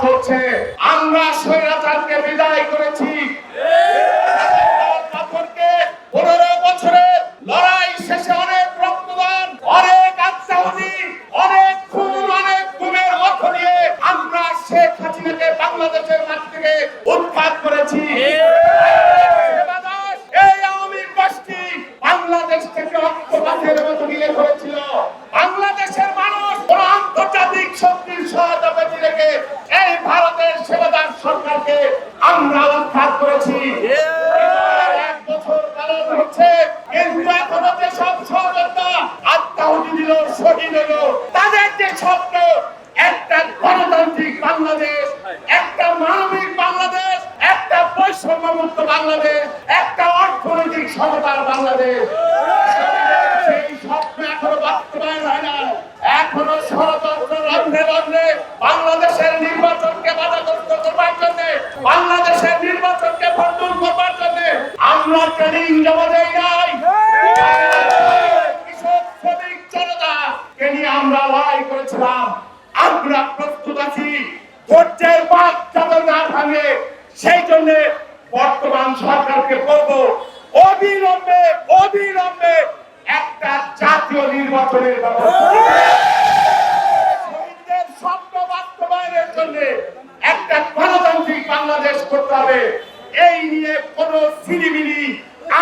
চলছে। আমরা স্বৈরাচারকে বিদায় করেছি। পাথরকে 15 বছরের লড়াই শেষে অনেক রক্তদান, অনেক আত্মাহুতি, অনেক খুন, অনেক গুমের মধ্য দিয়ে আমরা শেখ হাসিনাকে বাংলাদেশের মাটি থেকে উৎখাত করেছি। এই আওয়ামী গোষ্ঠী বাংলাদেশ থেকে অক্টোপাসের মতো গিলে করেছিল। বাংলাদেশের মানুষ কোন আন্তর্জাতিক শক্তির সহায়তা পেতে রেখে এই ভারতের সেবাদার সরকারকে আমরা উৎখাত করেছি। এক বছর পালন হচ্ছে, কিন্তু এখনো যে সব সহযোদ্ধা আত্মাহুতি দিল, শহীদ হলো, তাদের যে স্বপ্ন একটা গণতান্ত্রিক বাংলাদেশ, একটা মানবিক বাংলাদেশ, একটা বৈষম্যমুক্ত বাংলাদেশ, একটা অর্থনৈতিক সমতার বাংলাদেশ, সেই স্বপ্ন এখনো বাস্তবায়ন হয় না। এখনো ষড়যন্ত্র রন্ধ্রে রন্ধ্রে বাংলাদেশের নির্বাচনকে বাধাগ্রস্ত করবার জন্য, বাংলাদেশের নির্বাচনকে ভণ্ডুল করবার জন্য আমরা ট্রেনিং জমা দেই নাই। কৃষক, শ্রমিক, জনতাকে নিয়ে আমরা লড়াই করেছিলাম। আমরা প্রস্তুত আছি ধৈর্যের বাঁধ যাতে না ভাঙে, সেই জন্য বর্তমান সরকারকে বলবো অবিলম্বে অবিলম্বে একটা জাতীয় নির্বাচনের ব্যবস্থা, শহীদদের স্বপ্ন বাস্তবায়নের জন্য একটা গণতান্ত্রিক বাংলাদেশ করতে হবে। এই নিয়ে কোন সিলিমিলি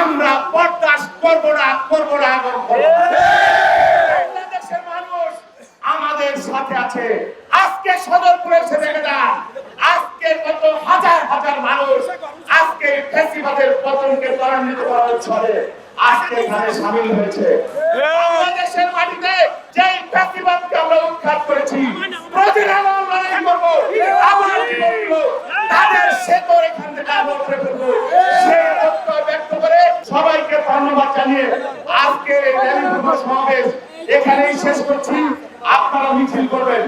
আমরা বরদাস্ত করবো না, করবো না এবং বাংলাদেশের মানুষ আমাদের সাথে আছে। আজকে সদরপুরে এসে দেখে যান, আজকে কত হাজার হাজার মানুষ আজকে ফ্যাসিবাদের পতনকে ত্বরান্বিত করার ছলে আজকে এখানে সামিল হয়েছে। বাংলাদেশের মাটিতে যে ফ্যাসিবাদকে আমরা উৎখাত করেছি, প্রতিদিন আমরা লড়াই করবো, আবার জীবন দিব, তাদের শেকড় এখান থেকে আবার করে ফেলবো। সেই প্রত্যয় ব্যক্ত করে সবাইকে ধন্যবাদ জানিয়ে আজকে এই র্যালি সমাবেশ এখানেই শেষ করছি। আপনারা মিছিল করবেন।